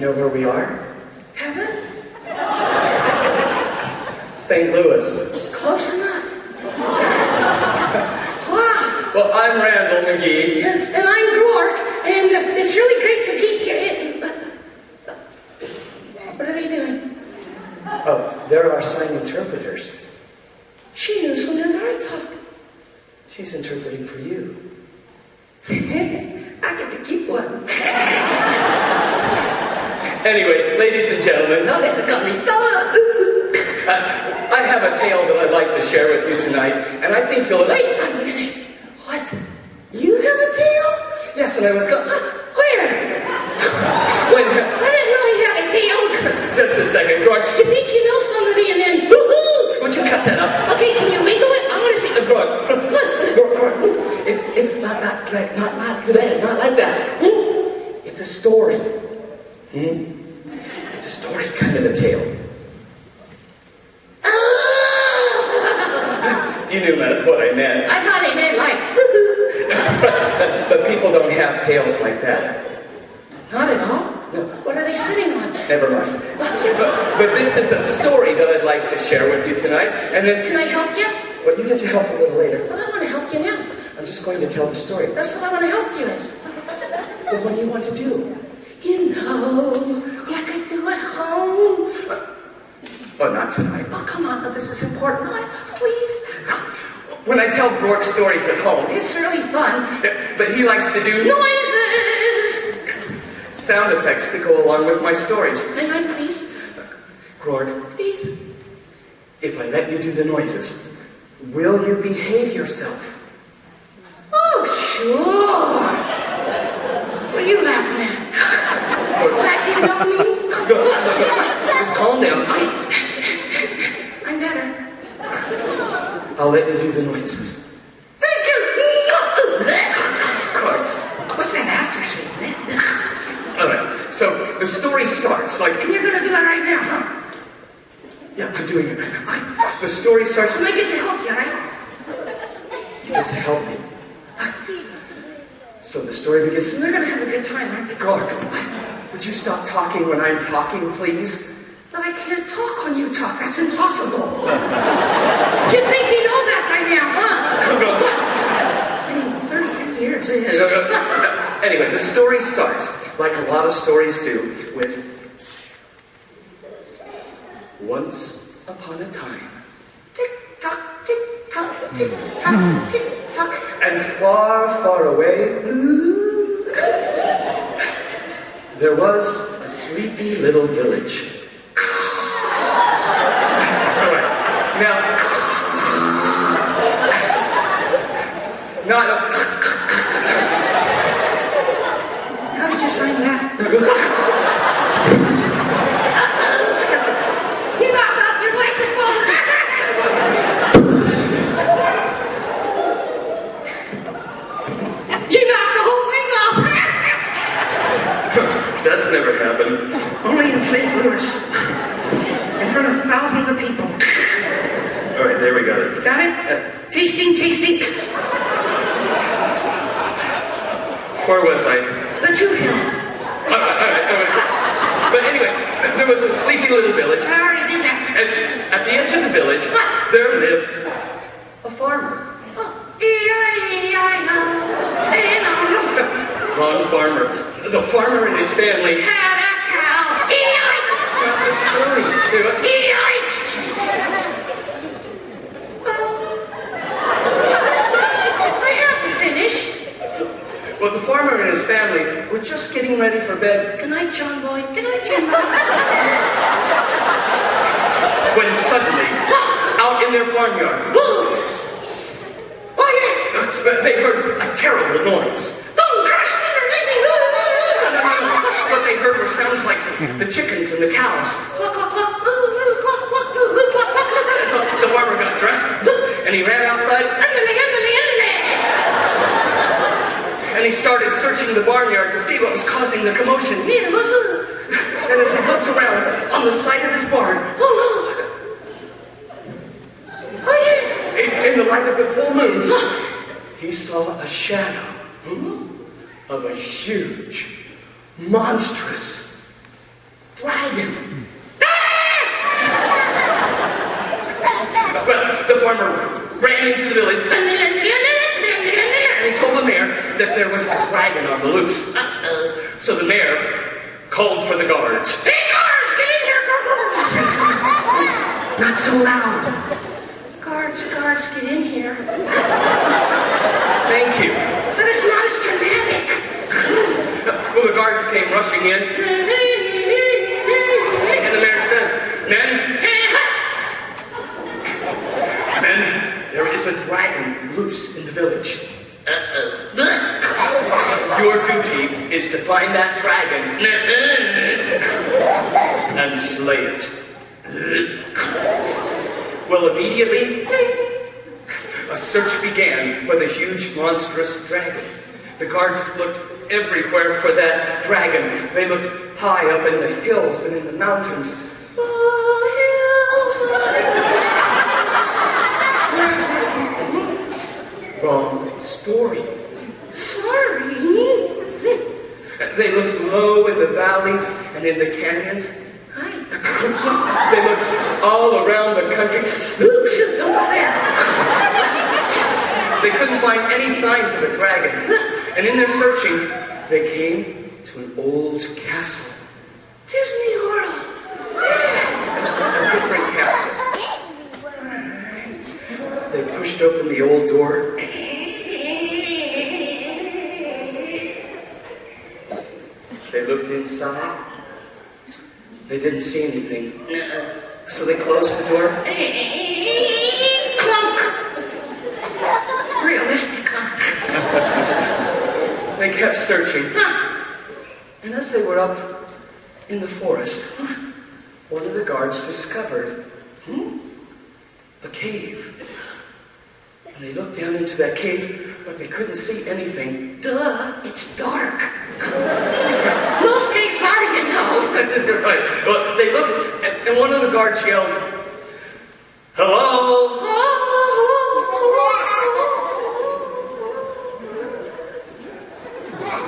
know where we are? Heaven? St. Louis. Close enough. Wow. Well, I'm Randel, McGee. And I'm Rourke, and it's really great to be here. What are they doing? Oh, they're our sign interpreters. She knew so knew that I talk. She's interpreting for you. I get to keep one. Anyway, ladies and gentlemen, No, there's a company. I have a tale that I'd like to share with you tonight, and I think you'll... Wait a minute. What? You have a tail? Yes, and I was going... Where? When... I didn't know you had a tail. Just a second, George. You think you know somebody and then woohoo! Would you cut that up? Okay, can you wiggle it? I want to see. George. It's not like that. It's a story. It's a story, kind of a tale. You knew what I meant. I thought he meant like But people don't have tales like that. Not at all? No. What are they sitting on? Never mind. But this is a story that I'd like to share with you tonight. And then... Can I help you? Well, you get to help a little later. Well, I want to help you now. I'm just going to tell the story. That's what I want to help you with. Well, what do you want to do? You know, like I do at home. Oh, not tonight. Oh, come on, but this is important. No, please. When I tell Rourke stories at home, It's really fun. but he likes to do Noises! sound effects to go along with my stories. Hang on, please. Rourke, Please. if I let you do the noises, will you behave yourself? Oh, sure. What are you laughing at? Like you know me? Just calm down. I'm better. I'll let you do the noises. Thank you. Right. What's that aftershave? All right. So the story starts like... And you're going to do that right now, huh? Yeah, I'm doing it right now. The story starts... So I get to help you, right? You get to help me. So the story begins... We're going to have a good time, aren't we? Rourke, would you stop talking when I'm talking, please? But I can't talk when you talk. That's impossible. You think you know that by now, huh? I mean, 33 years. Anyway, the story starts, like a lot of stories do, with... Once upon a time. Tick-tock, tick-tock, tick-tock, tick-tock. And far, far away, there was a sleepy little village. All right. Now, not a... How did you sign that? You knocked off your microphone. You knocked the whole thing off. That's never happened. Only in St. Louis. In front of thousands of people. All right, there we got it. Got it? Tasting, tasting. Where was I? The two hill. All right. But anyway, there was a sleepy little village. I already did that. And at the edge of the village, there lived a farmer. E-I-E-I-O. Wrong farmer. The farmer and his family Had a cow. E-I-O. got the story. E-I-O. I have to finish. Well, the farmer and his family were just getting ready for bed Good night, John Boy. Good night, John Boy. when suddenly, out in their farmyard, Oh, yeah. they heard a terrible noise. Don't crash there, lady. What they heard were sounds like the chickens and the cows. The farmer got dressed and he ran outside and he started searching the barnyard to see what was causing the commotion. And as he looked around on the side of his barn, in the light of the full moon, he saw a shadow of a huge, monstrous dragon. Well, the farmer ran into the village and he told the mayor that there was a dragon on the loose. So the mayor called for the guards. Hey, guards, get in here! Not so loud. Guards, get in here. Thank you. But it's not as dramatic. Well, the guards came rushing in. And the mayor said, Men, there is a dragon loose in the village. Your duty is to find that dragon and slay it. Well, immediately, a search began for the huge, monstrous dragon. The guards looked everywhere for that dragon. They looked high up in the hills and in the mountains. Wrong story. Sorry. They looked low in the valleys and in the canyons. They looked all around the country. Don't go there. They couldn't find any signs of a dragon. And in their searching, they came to an old castle. Disney World. A different castle. They pushed open the old door. They looked inside. They didn't see anything. So they closed the door. Clunk. Realistic, huh? They kept searching. And as they were up in the forest, one of the guards discovered a cave. And they looked down into that cave, but they couldn't see anything. Duh, it's dark. Most caves are, you know. Right. Well, they looked, and one of the guards yelled, "Hello?"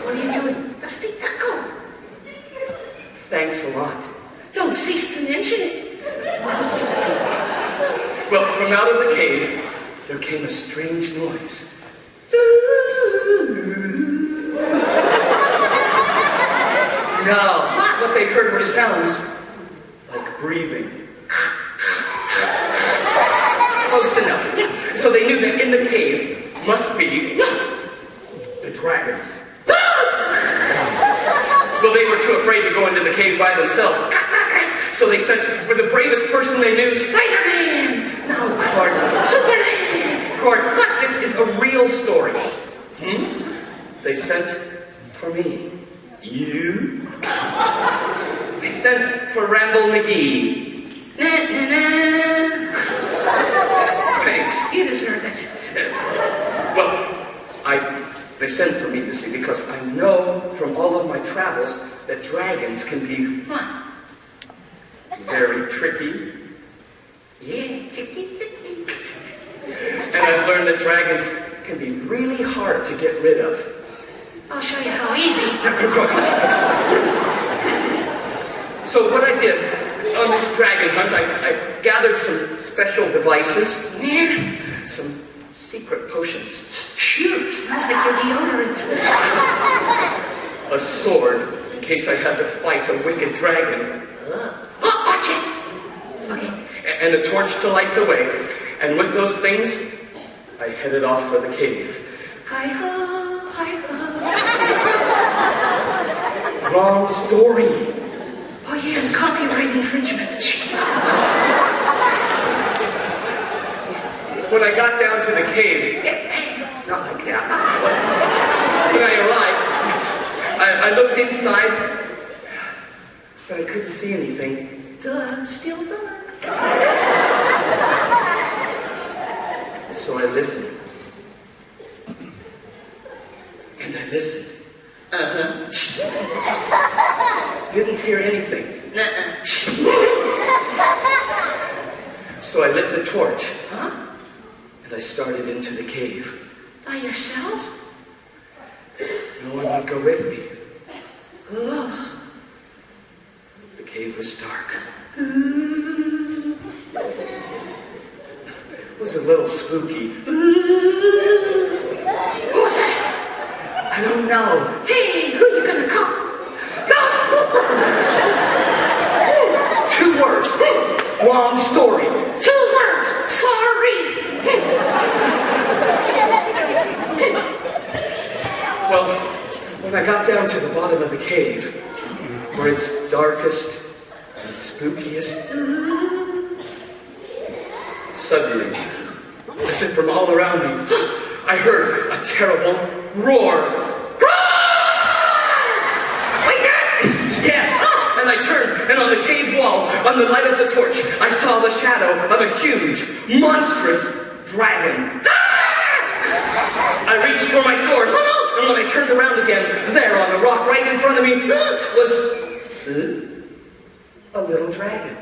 What are you doing? That's the echo. Thanks a lot. Don't cease to mention it. Well, from out of the cave, there came a strange noise. Now, what they heard were sounds like breathing. Close enough. So they knew that in the cave must be the dragon. Well, they were too afraid to go into the cave by themselves. So they sent for the bravest person they knew, Spider-Man! No, Cord. Superman! Cord, this is a real story. They sent for me. You? They sent for Randel McGee. Thanks. You deserve it. Well, they sent for me, you see, because I know from all of my travels that dragons can be very tricky. Yeah, tricky. And I've learned that dragons can be really hard to get rid of. I'll show you how easy. So what I did on this dragon hunt, I gathered some special devices, some secret potions. Shoot, smells like your deodorant. A sword, in case I had to fight a wicked dragon. Watch it. Okay. And a torch to light the way. And with those things, I headed off for the cave. Hi-ho, hi-ho. Wrong story. Oh yeah, and copyright infringement. When I got down to the cave, not like that. When I arrived, I looked inside, but I couldn't see anything. Duh, still dark. So I listened. And I listened. Didn't hear anything. So I lit the torch. And I started into the cave. By yourself? No one would go with me. Oh. The cave was dark. It was a little spooky. Who was that? I don't know. Hey, who you gonna call? Go! 2 words. Long story. 2 words. Sorry. Well, when I got down to the bottom of the cave, where it's darkest and spookiest, suddenly, as if from all around me, I heard a terrible roar. Yes! And I turned, and on the cave wall, on the light of the torch, I saw the shadow of a huge, monstrous dragon. I reached for my sword, and when I turned around again, there on the rock right in front of me was a little dragon.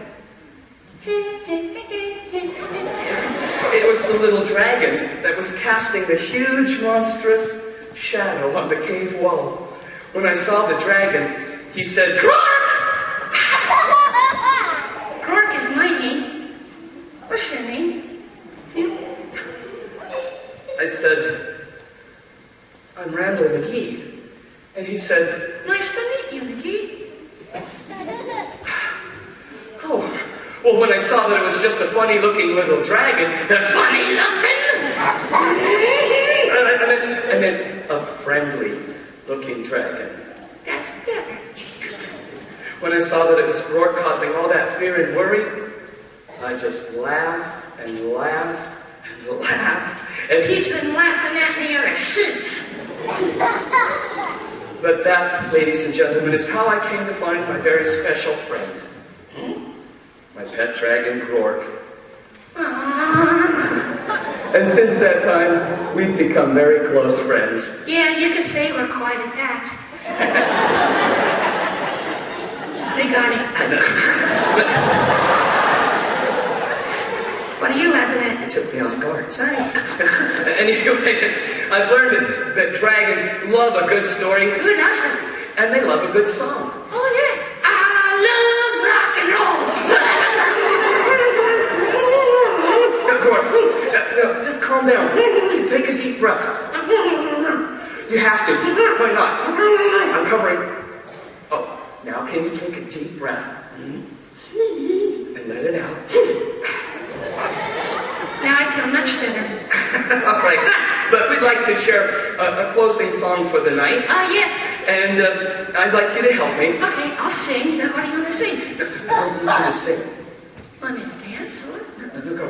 It was the little dragon that was casting the huge, monstrous shadow on the cave wall. When I saw the dragon, he said, "Clark!" Clark is my name. What's your name? I said, "I'm Randel McGee." And he said, Nice to meet you, McGee. "Oh, well, when I saw that it was just a funny-looking little dragon, and then a friendly-looking dragon. That's good. When I saw that it was Rourke causing all that fear and worry, I just laughed and laughed and laughed. And He's been laughing at me ever since. But that, ladies and gentlemen, is how I came to find my very special friend. My pet dragon, Rourke. And since that time, we've become very close friends. Yeah, you could say we're quite attached. They got it. What are you laughing at? It took me off guard. Sorry. Anyway, I've learned that dragons love a good story. Who doesn't? And they love a good song. Oh, yeah. I love rock and roll. No, just calm down. Take a deep breath. You have to. Why not? I'm covering. Oh, now can you take a deep breath and let it out? Now I feel much better. All right. But we'd like to share a closing song for the night. Oh, yeah. And I'd like you to help me. Okay, I'll sing. Now, what do you want to sing? I don't need you to sing. Want me to dance or? No.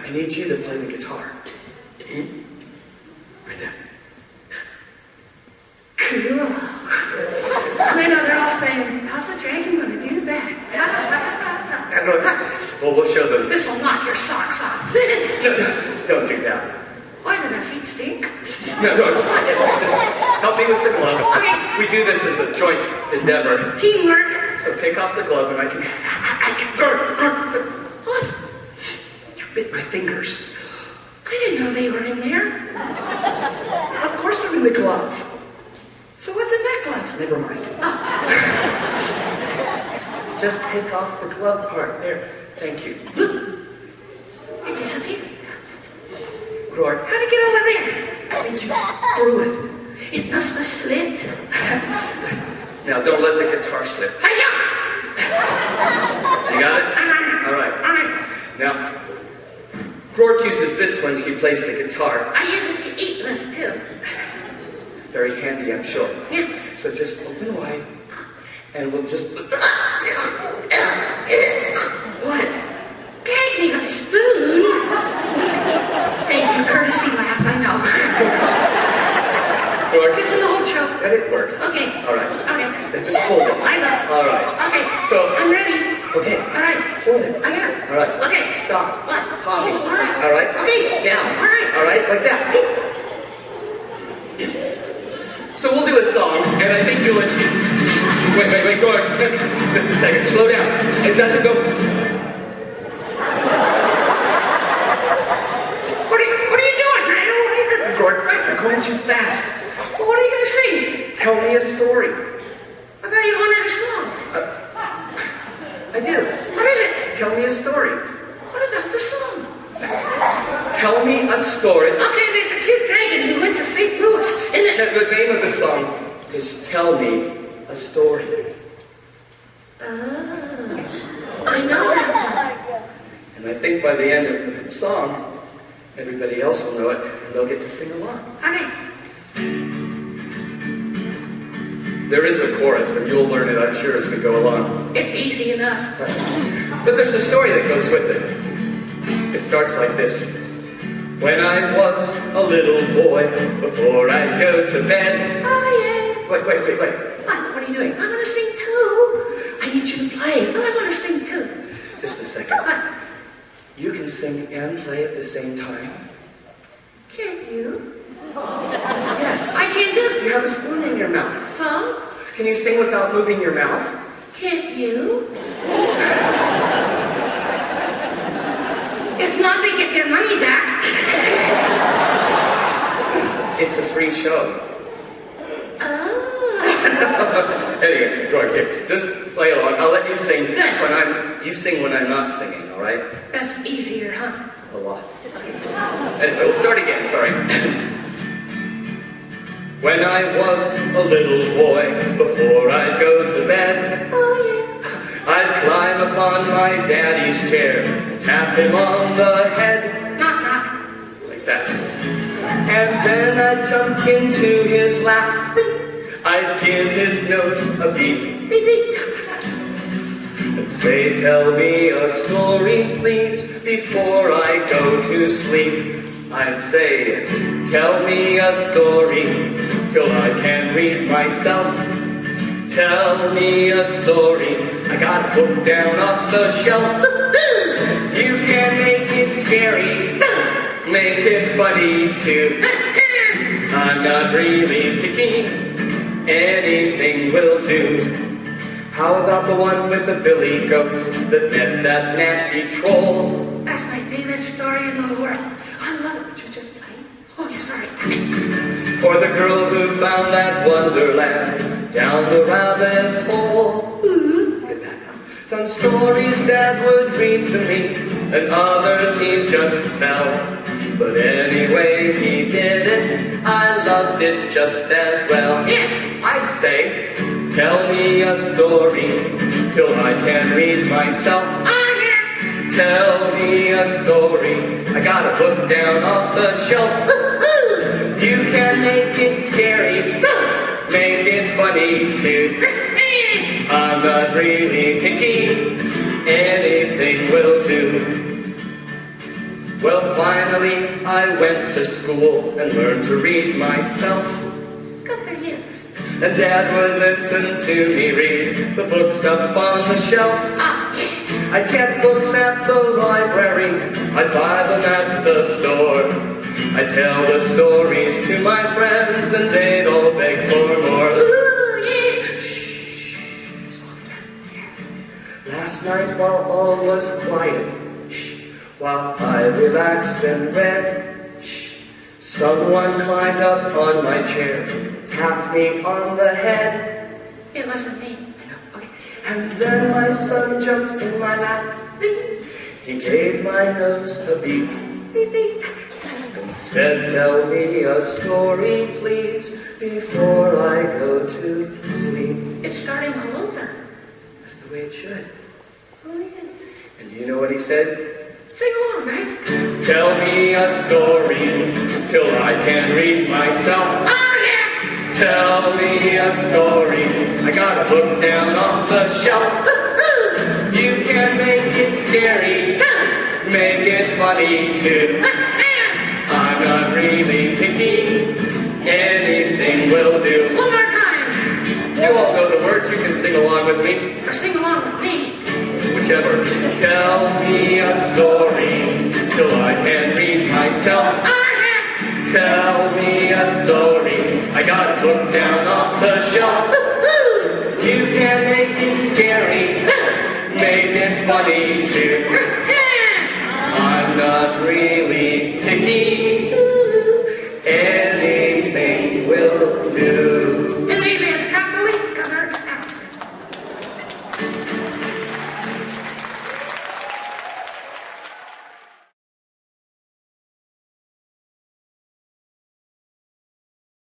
I need you to play the guitar. Right there. Cool. I know they're all saying, how's the dragon going to do that? Well, we'll show them. This will knock your socks off. No, don't do that. Why do their feet stink? No, just help me with the glove. Okay. We do this as a joint endeavor. Teamwork. So take off the glove and I can... What? You bit my fingers. I didn't know they were in there. Of course they're in the glove. So what's in that glove? Never mind. Oh. Just take off the glove part. There. Thank you. It disappeared. Rourke. How'd it get over there? I think you threw it. It must have slipped. Now don't let the guitar slip. Hi-ya! You got it? All right. Now, Rourke uses this when he plays the guitar. I use it to eat with too. Very handy, I'm sure. Yeah. So just open wide, and we'll just... What? Gag me with a spoon. Thank you, courtesy laugh, I know. Rourke. It's an old joke. And it worked. Okay. All right. Okay. Then just hold it. I know. All right. Okay. So... I'm ready. Okay. All right. Hold it. I got it. All right. Okay. Stop. What? Hopping. All right. All right. Okay. Down. All right. All right. Like that. So we'll do a song, and I think you'll... Wait, Gord. Just a second. Slow down. It doesn't go... What are you doing, man? Gord, you're going too fast. Well, what are you going to sing? Tell me a story. I thought you wanted a song. tell me a story. What about the song? Tell me a story. Okay, there's a cute dragon who went to St. Louis. And then... The name of the song is Tell Me a Story. I know that. And I think by the end of the song, everybody else will know it, and they'll get to sing along. Okay. There is a chorus, and you'll learn it, I'm sure, as we go along. It's easy enough. But there's a story that goes with it. It starts like this. When I was a little boy, before I'd go to bed... Oh, yeah. Wait. What are you doing? I want to sing too. I need you to play. Well, I want to sing too. Just a second. You can sing and play at the same time? Can you? Yes, I can do. You have a spoon in your mouth. So? Can you sing without moving your mouth? Can't you? If not, they get their money back. It's a free show. Oh. Anyway, go on, here. Just play along. I'll let you sing Good. you sing when I'm not singing, all right? That's easier, huh? A lot. Anyway, we'll start again, sorry. When I was a little boy, before I'd go to bed, Oh, yeah. I'd climb upon my daddy's chair, tap him on the head, Knock, knock. like that. And then I'd jump into his lap, I'd give his nose a beat, Beep, beep. and say, tell me a story, please, before I go to sleep. I'd say, tell me a story, till I can read myself. Tell me a story, I got a book down off the shelf. You can make it scary, make it funny too. I'm not really picky, anything will do. How about the one with the billy goats that met that nasty troll? That's my favorite story in the world. I love it. Would you just play? Oh, yeah, sorry. Or the girl who found that wonderland down the rabbit hole? Get that now. Some stories Dad would read to me, and others he'd just tell. But anyway, he did it. I loved it just as well. Yeah. I'd say, tell me a story, till I can read myself. Oh, yeah. Tell me a story, I got a book down off the shelf. You can make it scary, make it funny too. I'm not really picky, anything will do. Well, finally, I went to school and learned to read myself. Good for you. And Dad would listen to me read the books up on the shelf. Oh, yeah. I kept books at the library, I'd buy them at the store. I'd tell the stories to my friends, and they'd all beg for more. Ooh, yeah. Last night, while all was quiet, while I relaxed and read, someone climbed up on my chair, tapped me on the head. It wasn't me. I know, okay. And then my son jumped in my lap. He gave my nose a beat. Beep, beep. And said, tell me a story, please, before I go to sleep. It's starting all over. That's the way it should. Oh, yeah. And do you know what he said? Sing along, guys. Tell me a story, till I can read myself. Oh, yeah. Tell me a story, I got a book down off the shelf. You can make it scary, make it funny too. I'm not really picky, anything will do. One more time. You all know the words, you can sing along with me. Or sing along with me. Whichever. Tell me a story, till I can read myself. Tell me a story, I got a book down off the shelf. You can make it scary, make it funny too.